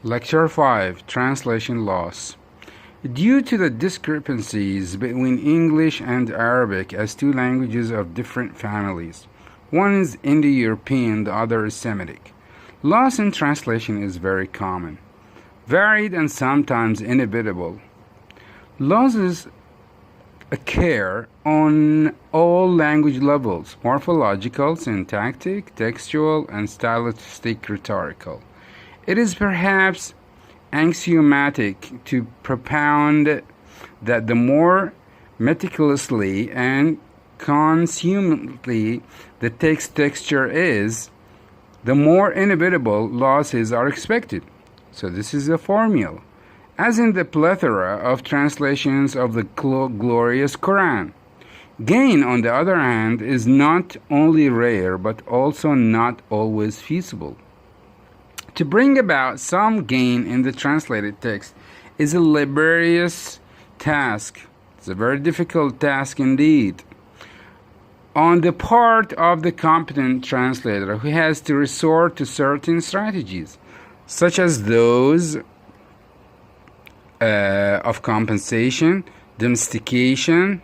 Lecture 5 Translation Loss. Due to the discrepancies between English and Arabic as two languages of different families, one is Indo-European, the other is Semitic, loss in translation is very common, varied and sometimes inevitable. Losses occur on all language levels: morphological, syntactic, textual, and stylistic rhetorical. It is perhaps axiomatic to propound that the more meticulously and consummately the text texture is, the more inevitable losses are expected. So this is a formula, as in the plethora of translations of the glorious Quran. Gain, on the other hand, is not only rare but also not always feasible. To bring about some gain in the translated text is a laborious task. It's a very difficult task indeed, on the part of the competent translator, who has to resort to certain strategies, such as those of compensation, domestication,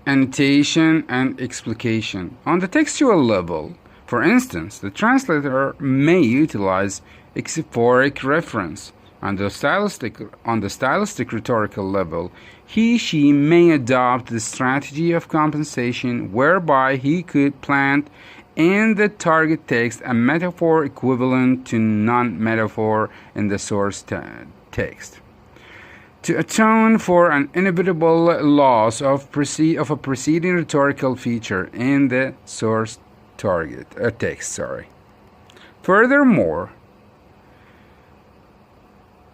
annotation, and explication. On the textual level, for instance, the translator may utilize exphoric reference. On the stylistic rhetorical level, she may adopt the strategy of compensation, whereby he could plant in the target text a metaphor equivalent to non-metaphor in the source text, to atone for an inevitable loss of a preceding rhetorical feature in the source text. Furthermore,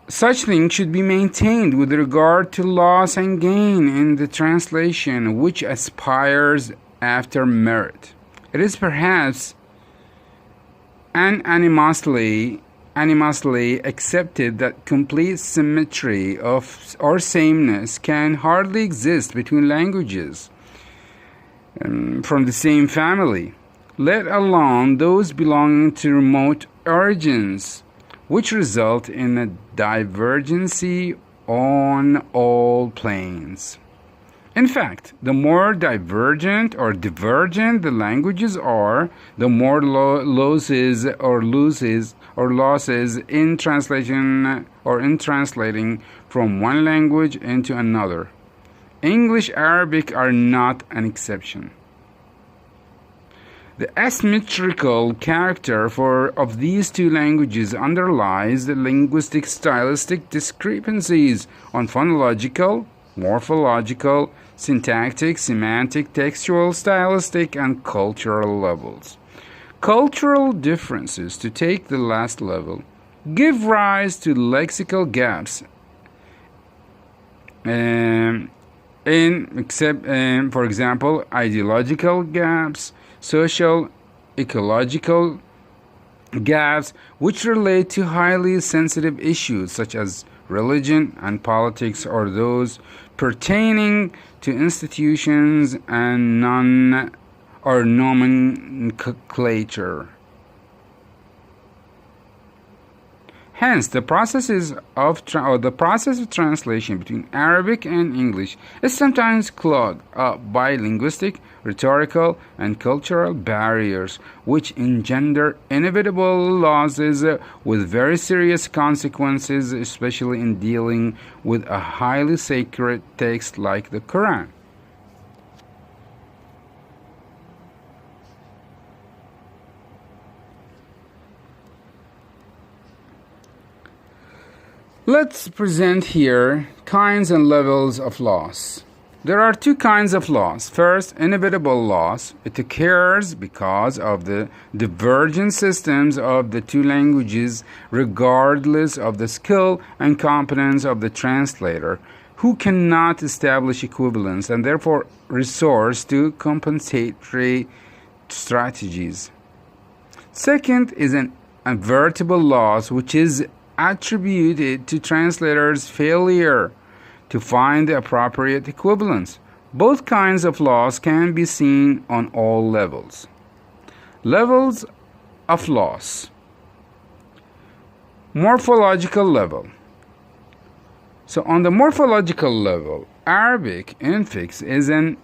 such things should be maintained with regard to loss and gain in the translation which aspires after merit. It is perhaps unanimously accepted that complete symmetry or sameness can hardly exist between languages from the same family, let alone those belonging to remote origins, which result in a divergency on all planes. In fact, the more divergent or divergent the languages are, the more losses in translation or in translating from one language into another. English, Arabic are not an exception. The asymmetrical character of these two languages underlies the linguistic stylistic discrepancies on phonological, morphological, syntactic, semantic, textual, stylistic, and cultural levels. Cultural differences, to take the last level, give rise to lexical gaps for example, ideological gaps, social, ecological gaps, which relate to highly sensitive issues such as religion and politics, or those pertaining to institutions and nomenclature. Hence, the process of translation between Arabic and English is sometimes clogged up by linguistic, rhetorical, and cultural barriers, which engender inevitable losses with very serious consequences, especially in dealing with a highly sacred text like the Quran. Let's present here kinds and levels of loss. There are two kinds of loss. First, inevitable loss. It occurs because of the divergent systems of the two languages, regardless of the skill and competence of the translator, who cannot establish equivalence and therefore resorts to compensatory strategies. Second is an invertible loss, which is attributed to translators' failure to find the appropriate equivalence. Both kinds of loss can be seen on all levels. Levels of loss. Morphological level. So on the morphological level, Arabic infix is an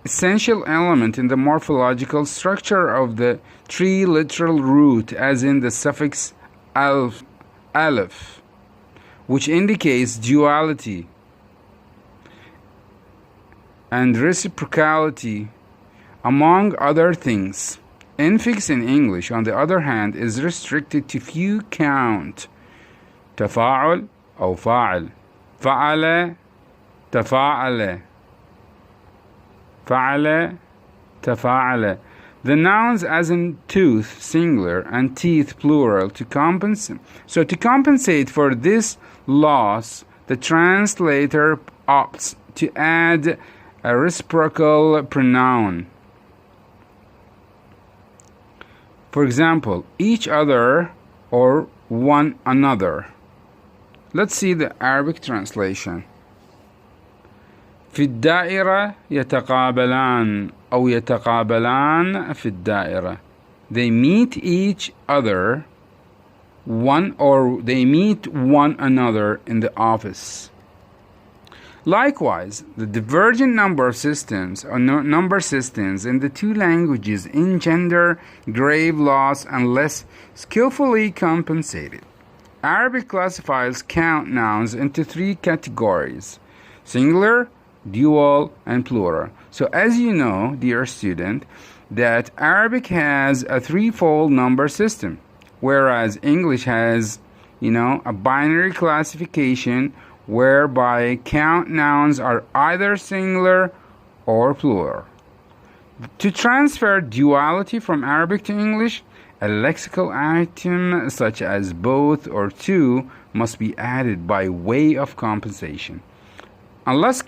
essential element in the morphological structure of the triliteral root, as in the suffix alif, which indicates duality and reciprocality, among other things. Infix in English, on the other hand, is restricted to few count: تفاعل أو فاعل، فعل، تفاعل، فعل، تفاعل. The nouns as in tooth singular and teeth plural to compensate for this loss, the translator opts to add a reciprocal pronoun. For example, each other or one another. Let's see the Arabic translation. في الدائرة يتقابلان أو يتقابلان في الدائرة. They meet each other they meet one another in the office. Likewise, the divergent number systems or number systems in the two languages engender grave loss unless skillfully compensated. Arabic classifies count nouns into three categories: singular, dual, and plural. So as you know, dear student, that Arabic has a threefold number system, whereas English has, a binary classification whereby count nouns are either singular or plural. To transfer duality from Arabic to English, a lexical item such as both or two must be added by way of compensation. Unless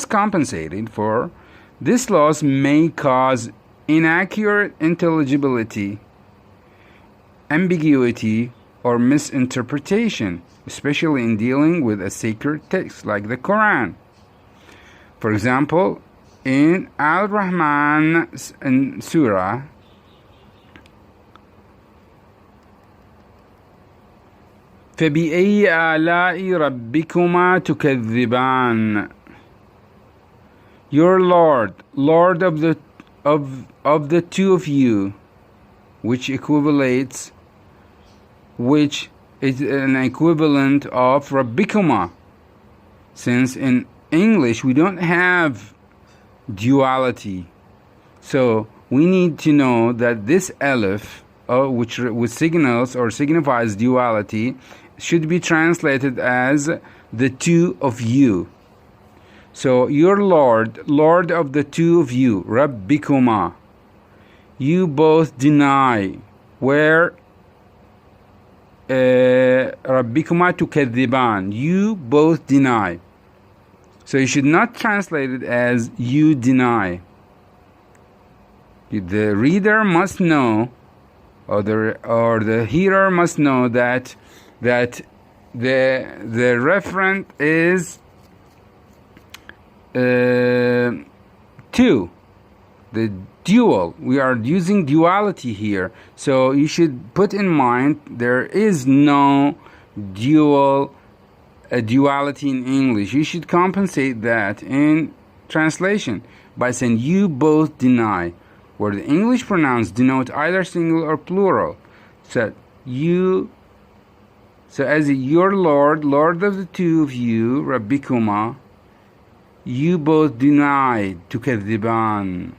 compensated for, this loss may cause inaccurate intelligibility, ambiguity, or misinterpretation, especially in dealing with a sacred text like the Quran. For example, in Al-Rahman Surah, فَبِأَيِّ آلَاءِ رَبِّكُمَا تُكَذِّبَانِ. Your Lord, Lord of the two of you, which is an equivalent of Rabbikuma, since in English we don't have duality. So we need to know that this alif, which signals or signifies duality, should be translated as the two of you. So your Lord, Lord of the two of you, Rabbikuma, you both deny, where Rabbikuma tukadhiban, you both deny. So you should not translate it as you deny. The reader must know, or the hearer must know that the referent is two, the dual. We are using duality here, so you should put in mind there is no duality in English. You should compensate that in translation by saying you both deny, where the English pronouns denote either singular or plural. So as your Lord, Lord of the two of you, Rabbikuma, you both denied, tukadhiban.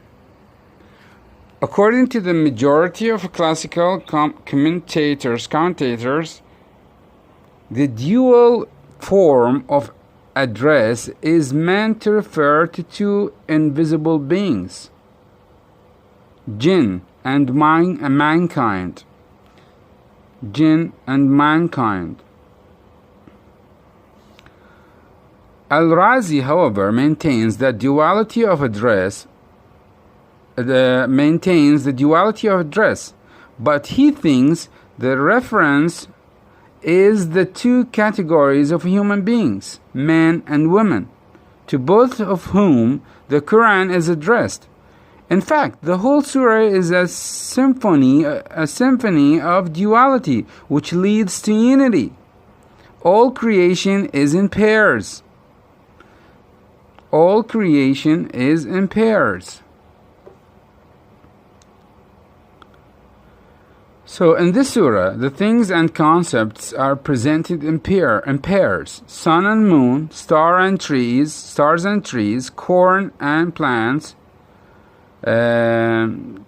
According to the majority of classical commentators, the dual form of address is meant to refer to two invisible beings, jinn and mankind. Jinn and mankind. Al-Razi, however, maintains the duality of address, but he thinks the reference is the two categories of human beings, men and women, to both of whom the Quran is addressed. In fact, the whole surah is a symphony of duality, which leads to unity. All creation is in pairs. All creation is in pairs. So in this surah, the things and concepts are presented in pairs. Sun and moon, stars and trees, corn and plants, 2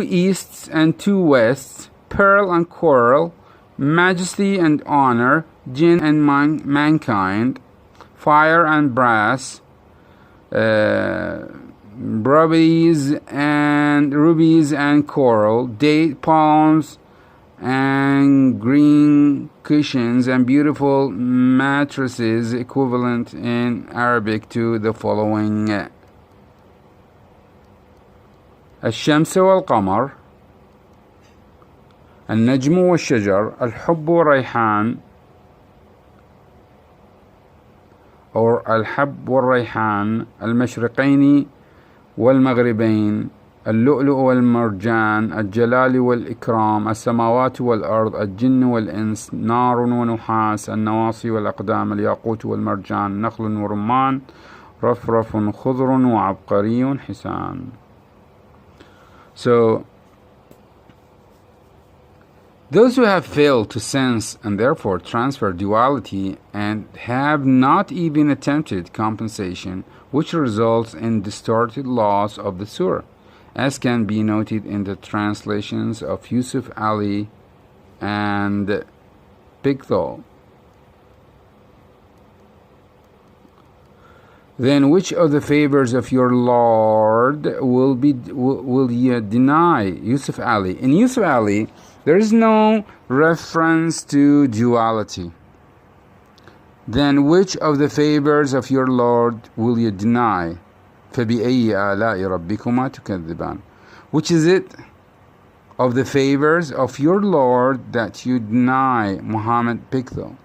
easts and 2 wests, pearl and coral, majesty and honor, jinn and mankind, fire and brass, rubies and coral, date palms and green cushions, and beautiful mattresses, equivalent in Arabic to the following: الشمس والقمر، النجم والشجر، الحب والريحان أو الحب والريحان، المشرقين والمغربين، اللؤلؤ والمرجان، الجلال والإكرام، السماوات والأرض، الجن والإنس، نار ونحاس، النواصي والأقدام، الياقوت والمرجان، نخل ورمان، رفرف خضر وعبقري حسان. So, those who have failed to sense and therefore transfer duality and have not even attempted compensation, which results in distorted laws of the surah, as can be noted in the translations of Yusuf Ali and Pickthall. Then which of the favors of your Lord will ye deny? Yusuf Ali. In Yusuf Ali, there is no reference to duality. Then which of the favors of your Lord will you deny? فَبِأَيِّ آلَاءِ رَبِّكُمَا تُكَذِّبَانِ. Which is it of the favors of your Lord that you deny, Muhammad Pickthall?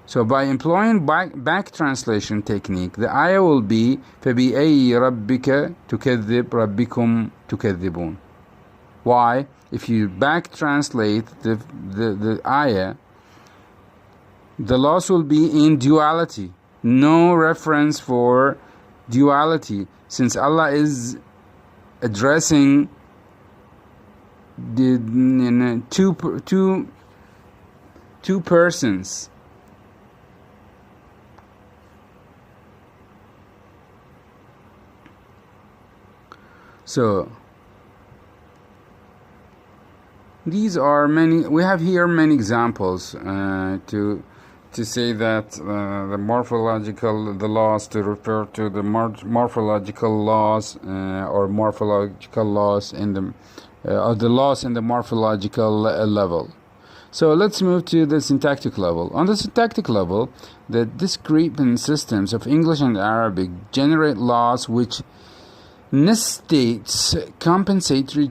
So by employing back translation technique, the ayah will be فَبِأَيِّ رَبِّكَ تُكَذِّبْ رَبِّكُمْ تُكَذِّبُونَ. Why? If you back translate the ayah, the loss will be in duality. No reference for duality, since Allah is addressing the two persons. So these are many. We have here many examples to say that the laws to refer to the morphological laws or morphological laws in the laws in the morphological level. So let's move to the syntactic level. On the syntactic level, the discrepant systems of English and Arabic generate laws which necessitates compensatory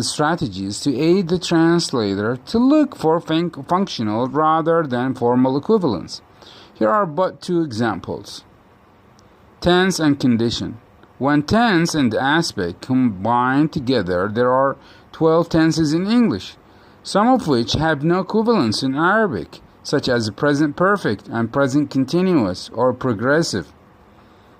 strategies to aid the translator to look for functional rather than formal equivalence. Here are but 2 examples. Tense and condition. When tense and aspect combine together, there are 12 tenses in English, some of which have no equivalence in Arabic, such as present perfect and present continuous or progressive.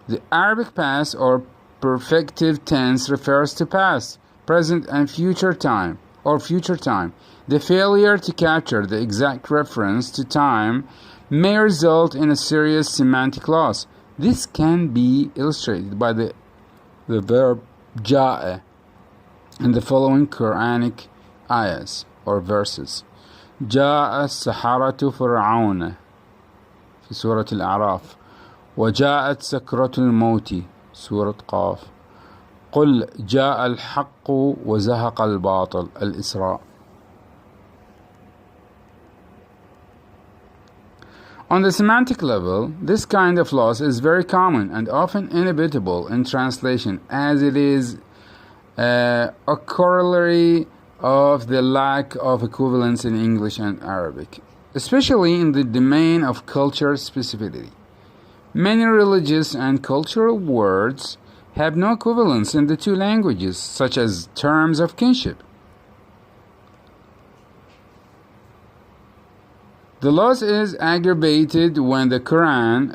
The Arabic past or perfective tense refers to past, present, and future time, or future time. The failure to capture the exact reference to time may result in a serious semantic loss. This can be illustrated by the verb ja'a in the following Quranic ayahs or verses. جاء السحرة فرعون في سورة الأعراف، وجاءت سكرة الموت سورة قاف، قل جاء الحق وزهق الباطل الإسراء. On the semantic level, this kind of loss is very common and often inevitable in translation, as it is a corollary of the lack of equivalence in English and Arabic, especially in the domain of culture specificity. Many religious and cultural words have no equivalence in the two languages, such as terms of kinship. The loss is aggravated when the Quran,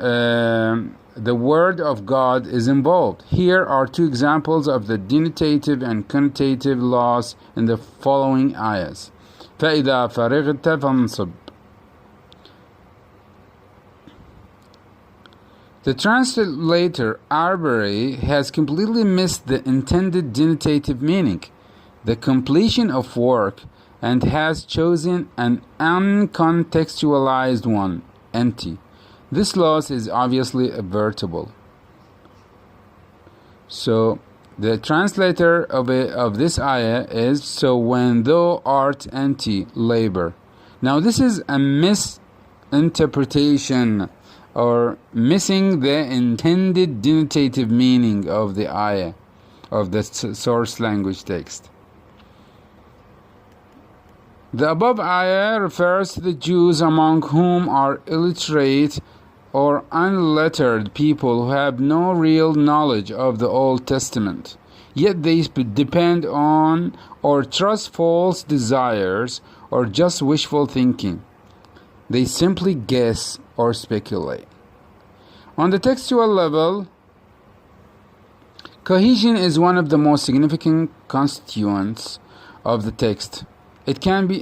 the word of God, is involved. Here are two examples of the denotative and connotative loss in the following ayahs. فَإِذَا فَرِغْتَ فَانْصِبْ. The translator Arbery has completely missed the intended denotative meaning, the completion of work, and has chosen an uncontextualized one, empty. This loss is obviously avertible. So the translator of this ayah is, so when thou art empty, labor. Now this is a misinterpretation or missing the intended denotative meaning of the ayah, of the source language text. The above ayah refers to the Jews among whom are illiterate or unlettered people who have no real knowledge of the Old Testament, yet they depend on or trust false desires or just wishful thinking. They simply guess or speculate. On the textual level, cohesion is one of the most significant constituents of the text. It can be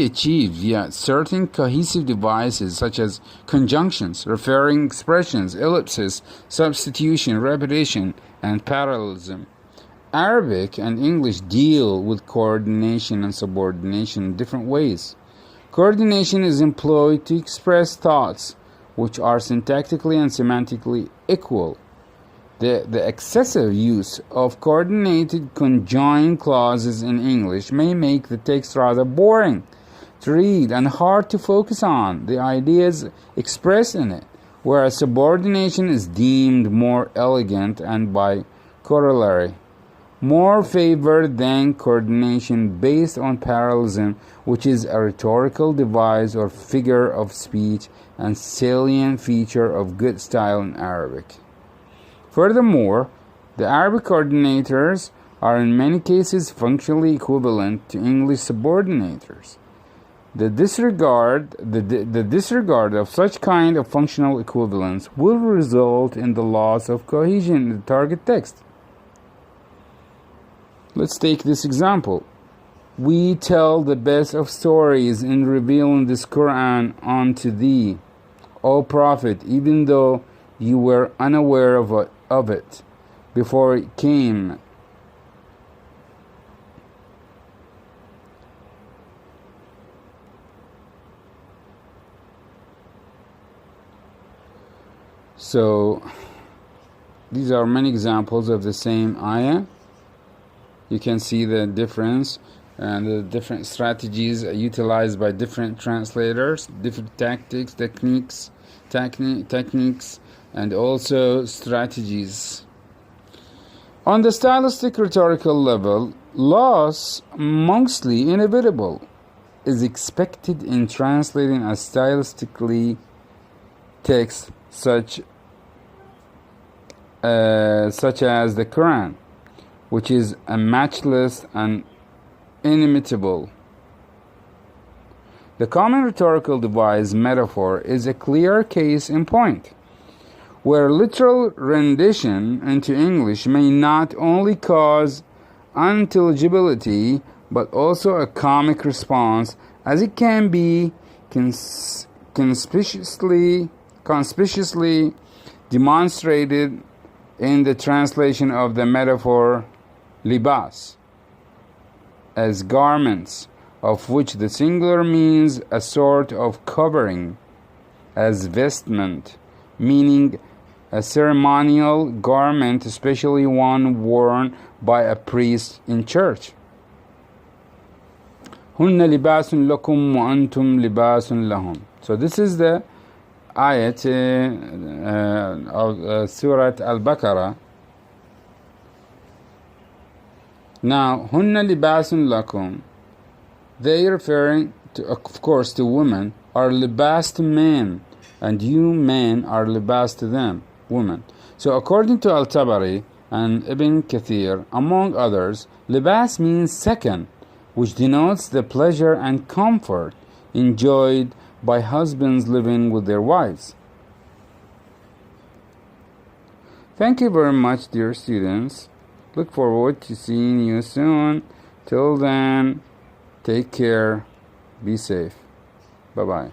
achieved via certain cohesive devices such as conjunctions, referring expressions, ellipses, substitution, repetition, and parallelism. Arabic and English deal with coordination and subordination in different ways. Coordination is employed to express thoughts which are syntactically and semantically equal. The excessive use of coordinated conjoined clauses in English may make the text rather boring to read and hard to focus on the ideas expressed in it, whereas subordination is deemed more elegant and by corollary more favored than coordination based on parallelism, which is a rhetorical device or figure of speech and salient feature of good style in Arabic. Furthermore, the Arabic coordinators are in many cases functionally equivalent to English subordinators. The disregard of such kind of functional equivalence will result in the loss of cohesion in the target text. Let's take this example. We tell the best of stories in revealing this Quran unto thee, O Prophet, even though you were unaware of it before it came. So these are many examples of the same ayah. You can see the difference and the different strategies utilized by different translators, different techniques, and also strategies. On the stylistic rhetorical level, loss, mostly inevitable, is expected in translating a stylistically text such as the Quran, which is a matchless and inimitable. The common rhetorical device metaphor is a clear case in point, where literal rendition into English may not only cause unintelligibility but also a comic response, as it can be conspicuously demonstrated in the translation of the metaphor libas as garments, of which the singular means a sort of covering, as vestment, meaning a ceremonial garment, especially one worn by a priest in church. هُنَّ لِبَاسٌ لَكُمْ وَأَنْتُمْ لِبَاسٌ لَهُمْ. So this is the ayat of Surah Al-Baqarah. Now, hunna libasun lakum, they referring to, of course, to women, are libas to men, and you men are libas to them, women. So according to Al-Tabari, and Ibn Kathir, among others, libas means second, which denotes the pleasure and comfort enjoyed by husbands living with their wives. Thank you very much, dear students. Look forward to seeing you soon. Till then, take care. Be safe. Bye-bye.